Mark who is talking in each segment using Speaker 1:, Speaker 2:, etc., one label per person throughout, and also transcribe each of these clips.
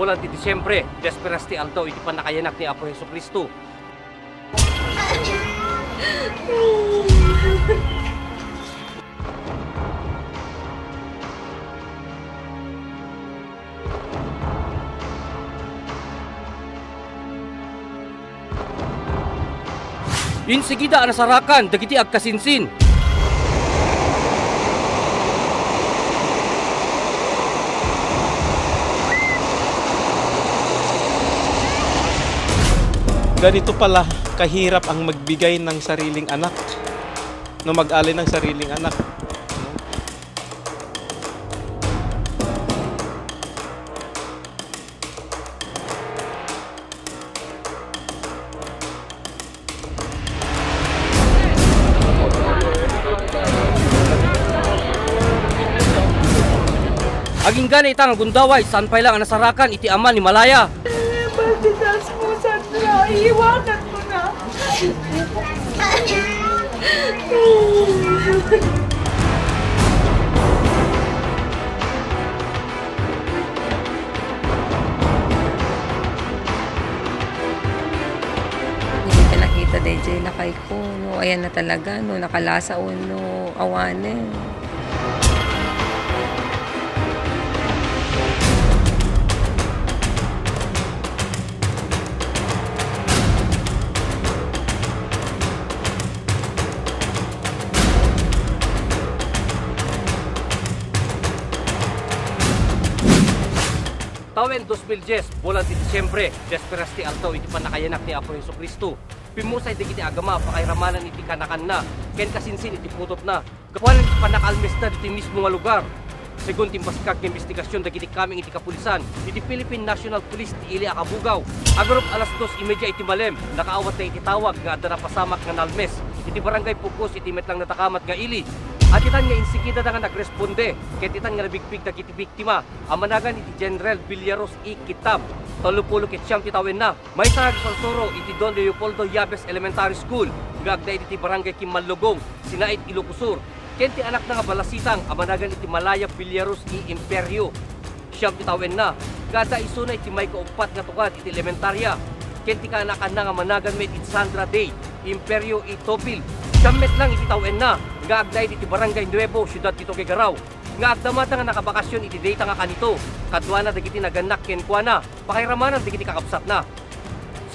Speaker 1: bulan ti Disyembre, desperas ti aldaw iti panakayanak ni Apo Jesucristo. Insigida anasarakan dagiti agkasinsin.
Speaker 2: Ganito pala kahirap ang magbigay ng sariling anak, no, mag-alay ng sariling anak. No?
Speaker 1: Aging gana itang gundaway, saan pa ilang anasarakan iti ama ni Malaya.
Speaker 3: Balditas mo, Sandra. Iiwanan mo na.
Speaker 4: Hindi ka nakita, DJ, lakay ko. No, ayan na talaga, no, nakalasa o no, awanin.
Speaker 1: Tawen 2010, bulan ti Disyembre, desperas ti aldaw iti panakayanak ni Apo Jesucristo. Pimusay di kiti agama, pakairamanan iti kanakan na, ken kasinsin iti putot na. Gapuanan iti panakalmes na iti mismo nga lugar. Segun timbaskag ng investigasyon dagiti kaming iti kapulisan, iti Philippine National Police ti ili akabugaw. Agarup alas 2:30 iti malem, nakaawat na iti tawag nga adda napasamak nga nalmes. Iti barangay Pugos iti metlang natakamat nga ili. At itan nga insikida na nga nagresponde, ket itan nga nabigbig dagiti biktima, amanagan iti General Villaros E. Kitab. 30 ket siyam ti tawen na. May sa nagsorsoro iti Don Leopoldo Yabes Elementary School, nga agda iti barangay Kimanlugong, Sinait, Ilocosur. Ken ti anak na nga balasitang, amanagan iti Malaya Villaros E. Imperio. Siyam ti tawen na. Gada isuna iti may kaupat nga tugad iti elementarya. Ken ti kanakan na nga managan met iti Sandra Day, Imperio E. Topil. Siyammet lang iti tawen na. Nga agday iti barangay Nuevo, Siyudad Tito Garaw. Nga agdamata nga nakabakasyon iti data nga kanito. Kadwa na dagiti naganak ken kuana, pakiramanan dagiti kakabsat na.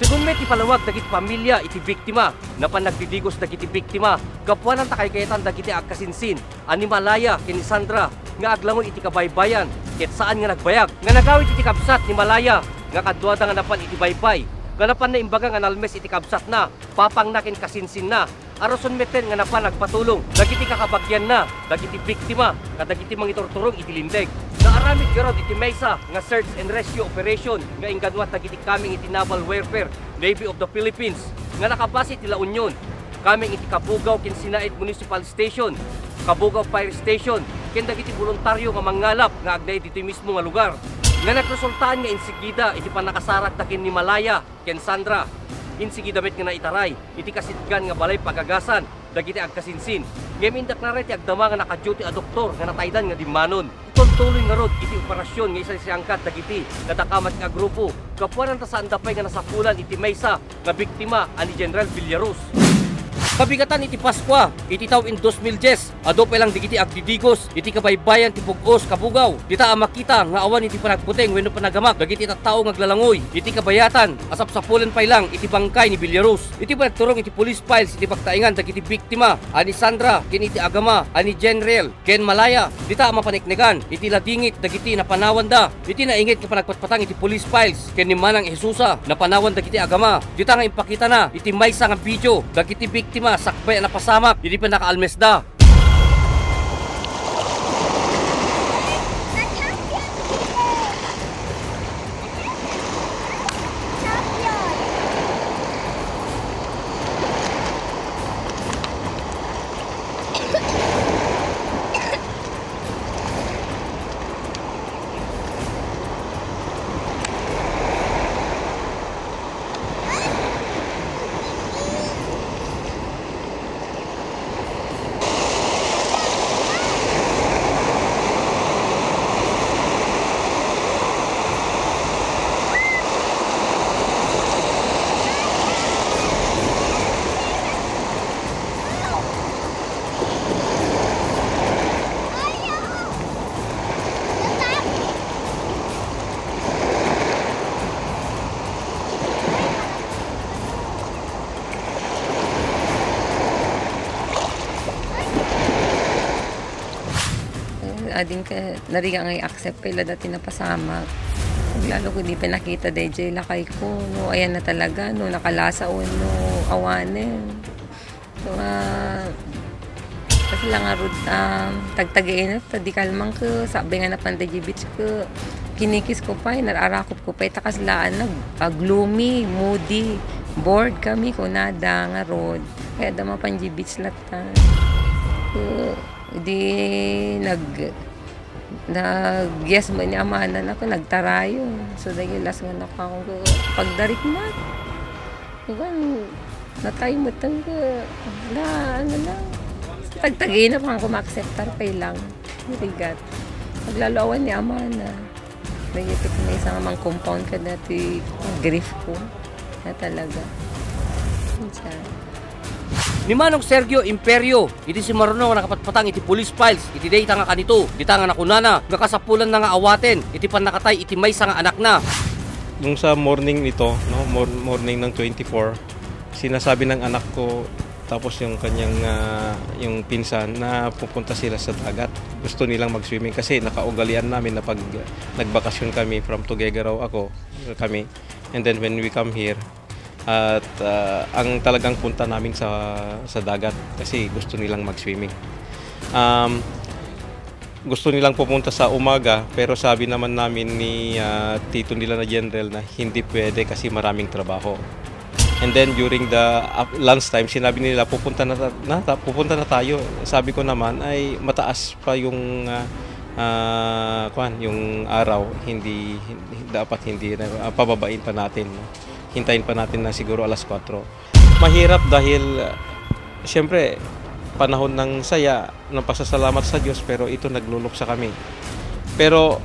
Speaker 1: Sigun met ipalawag dagiti pamilya iti biktima, napan nagdidigos dagiti biktima, gapuanan takaykayatan dagiti agkasinsin, ani Malaya ken ni Sandra, nga aglangon iti kabaybayan, ket saan nga nagbayag, nga nagawid iti kabsat ni Malaya, nga kadwa nga napan iti baybay, nga napan na imbaga nga nalmes iti kabsat na, papang na ken kasinsin na. Aroson meten nga napan nagpatulong, dagiti kakabagyan na, dagiti biktima, kadagiti mangitorturong iti lindig. Naaramid garod iti Mesa nga search and rescue operation nga ingganwat dagiti kaming iti Naval Warfare, Navy of the Philippines, nga nakabase iti La Union. Kaming iti Kabugaw ken Sinait Municipal Station, Kabugaw Fire Station, ken dagiti voluntaryo nga mangalap nga agday dito mismo nga lugar. Nga nagresultaan nga insigida iti panakasarak takin ni Malaya ken Sandra. Insigi damit nga naitaray, iti kasitgan nga balay pagagasan, dagiti agkasinsin. Ngamindak na rin ti agdama nga naka-duty a doktor nga nataydan nga dimanon. Tuloy nga rod iti operasyon nga isa siyangkat dagiti natakamat nga grupo. Kapuanan ta sa andapay nga nasapulan iti Mesa nga biktima ani General Villaros. Kabigatan iti Paskwa, iti taw in 2010, ado pa lang digiti agdidigos, iti kabaybayan ti Pugos, Kabugaw. Dita makita nga awan iti panagputeng wenno panagamak, dagiti tattao nga aglalangoy, iti kabayatan, asapsapulen pa lang iti bangkay ni Villaros. Iti panagturong iti police files, iti pagtaingan dagiti biktima, ani Sandra, ken iti agama, ani General, ken Malaya. Dita mapaniknegan, iti ladingit dagiti napanawan da, iti naingit nga panagpatpatang iti police files, ken ni Manang Jesusa, napanawan dagiti agama. Dita nga impakita na, iti maysa nga video, dagiti biktima sakbay na pasamak, hindi pa nakaalmes da.
Speaker 4: ading ka nariga nga i-accept pala dati na pasama. Lalo ko di pa nakita DJ lakay ko, no, ayan na talaga, no, nakalasa o, no, awanin. So, kasi lang nga rod, tagtagain na, di kalmang ko, sabi nga na Panday Beach ko, kinikis ko pa, nararakop ko pa, takaslaan na, gloomy, moody, bored kami ko, nada nga rod. Kaya dama Panday Beach latan. Di yes mo ni amanan ako, nagtarayo. So, dahil last nga na ako pagdarik na. Natay mo tang ano lang. Tagtagay na pang kumakseptar pa lang. Nirigat. Paglalawan ni amana. Nagipit na isang amang compound ka dati grief ko. Na talaga. Siya.
Speaker 1: Ni Manong Sergio Imperio, iti si Marunong nakapatpatang iti police files, iti data nga kanito, iti nga nakunana, nakasapulan na nga awaten, iti panakatay, iti may nga anak na.
Speaker 2: Nung sa morning nito, no, morning ng 24, sinasabi ng anak ko, tapos yung kanyang yung pinsan na pupunta sila sa dagat. Gusto nilang mag-swimming kasi nakaugalian namin na pag nagbakasyon kami from Tuguegarao kami. And then when we come here, at ang talagang punta namin sa dagat kasi gusto nilang mag-swimming. Gusto nilang pupunta sa umaga pero sabi naman namin ni tito nila na general na hindi pwede kasi maraming trabaho. And then during the lunch time, sinabi nila pupunta na tayo. Sabi ko naman ay mataas pa yung yung araw, hindi dapat pababain pa natin. Hintayin pa natin na siguro alas 4. Mahirap dahil siyempre panahon ng saya, ng pasasalamat sa Diyos, pero ito nagluluksa kami. Pero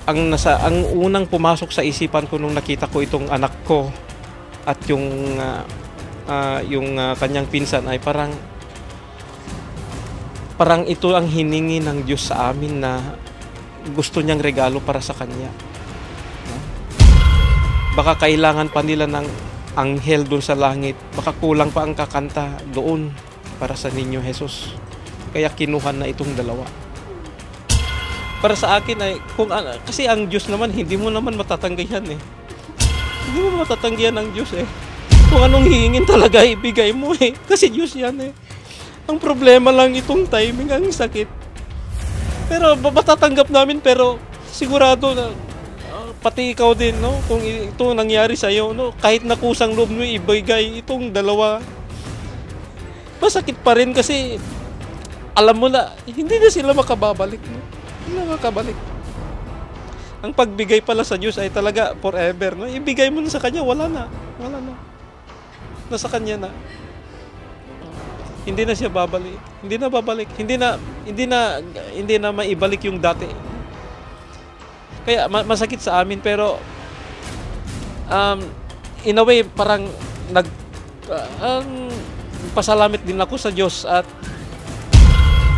Speaker 2: ang unang pumasok sa isipan ko nung nakita ko itong anak ko at yung kanyang pinsan ay parang ito ang hiningi ng Diyos sa amin na gusto niyang regalo para sa kanya. Baka kailangan pa nila ng anghel doon sa langit. Baka kulang pa ang kakanta doon para sa Niño Jesus. Kaya kinuha na itong dalawa. Para sa akin ay, kasi ang Diyos naman, hindi mo naman matatanggihan eh. Hindi mo matatanggihan ang Diyos eh. Kung anong hihingin talaga, ibigay mo eh. Kasi Diyos yan eh. Ang problema lang itong timing, ang sakit. Pero matatanggap namin, pero sigurado na, pati ikaw din, no? Kung ito nangyari sa'yo, no? Kahit na kusang loob mo ibigay itong dalawa, masakit pa rin kasi alam mo na, hindi na sila makababalik. No? Hindi na makabalik. Ang pagbigay pala sa Diyos ay talaga forever. No? Ibigay mo na sa Kanya, wala na. Wala na. Nasa Kanya na. Hindi na siya babalik. Hindi na babalik. Hindi na maibalik yung dati. Kaya masakit sa amin pero in a way parang pasalamat din ako sa Diyos at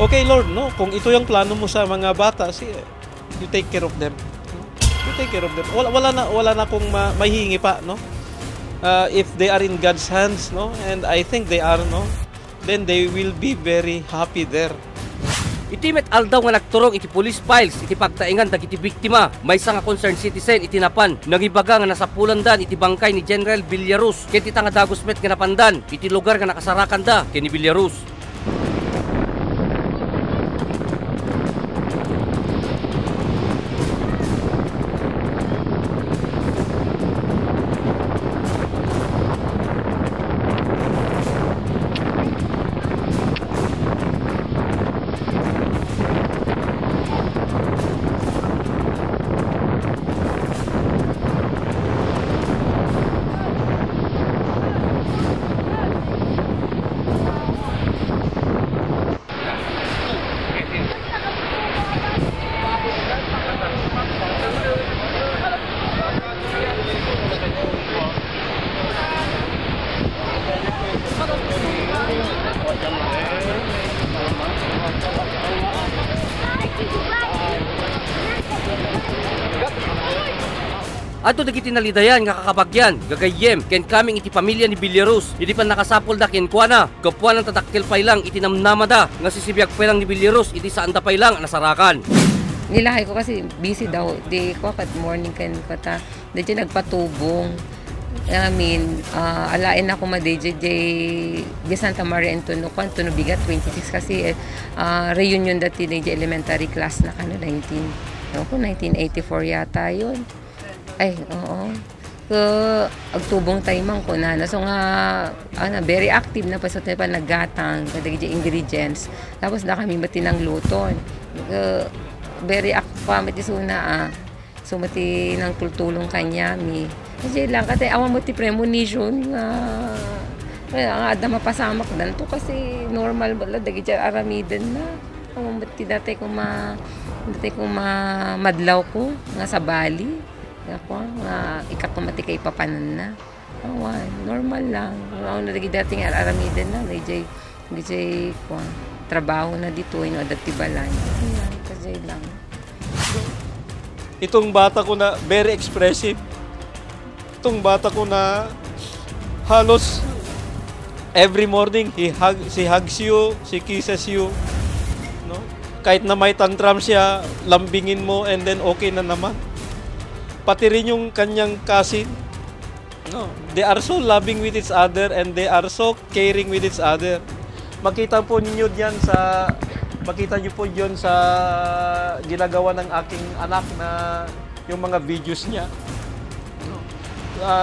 Speaker 2: okay Lord, no, kung ito yung plano mo sa mga bata, you take care of them. You take care of them. Wala na akong mahihingi pa, no. If they are in God's hands, no, and I think they are, no, then they will be very happy there.
Speaker 1: Iti met aldaw nga nagturong iti police files, iti pagtaingan dagiti biktima, may nga concerned citizen iti napan, nagibaga nga nasapulan dan iti bangkay ni General Villaruz, ket iti nga Dagos Met nga napandan, iti lugar nga nakasarakan da ken ni Villaruz. Ato dagiti nalidayan nga kakabagyan, gagayem, ken kaming iti pamilya ni Biliarus, iti pan nakasapol da ken kuana, kapuan ng tatakkel pay lang iti namnamada, nga sisibiyag pay lang ni Biliarus, iti saan da pay lang nasarakan.
Speaker 4: Nilahay ko kasi busy daw. Di ko kat morning kan ko ta. Di nagpatubong. I mean, alain ako ma-DJ di Santa Maria Antonio ko, Antonio Bigat 26 kasi reunion dati DJ elementary class na kano 1984 yata yun. Ay, oo. So, agtubong taimang ko na. So nga, very active na pasot na pa naggatang, kadagi ingredients. Tapos na kami mati ng luton. Very active pa mati suna So mati ng tultulong kanya mi. Kasi lang katay awan mo ti premonition nga nga ada mapasamak dan to kasi normal bala dagi aramiden na. Awan mo ti dati ko madlaw ko nga sa Bali. Ako nga ikakumati kay papanan na. Awan, normal lang. Awan na dagi dating aramiden na DJ ko trabaho na dito ino dati balay. Ayan, kasi lang.
Speaker 2: Itong bata ko na very expressive. Itong bata ko na halos every morning she hugs you, she kisses you. No? Kahit na may tantrum siya, lambingin mo and then okay na naman. Pati rin yung kanyang cousin. No, they are so loving with each other and they are so caring with each other. Makita po niyo yun sa ginagawa ng aking anak na yung mga videos niya.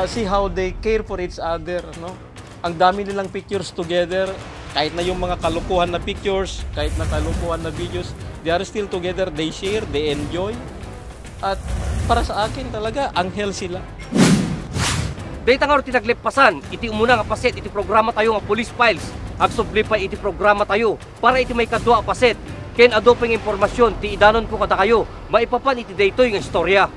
Speaker 2: See how they care for each other, no? Ang dami nilang pictures together, kahit na yung mga kalukuhan na pictures, kahit na kalukuhan na videos, they are still together, they share, they enjoy. At para sa akin talaga, anghel sila.
Speaker 1: Dayta nga ro tinaglepasan, iti umuna nga paset, iti programa tayo nga police files. Agsubli pa iti programa tayo, para iti may kadwa paset. Ken adopeng impormasyon, ti idanon ko kada kayo, maipapan iti daytoy nga istorya.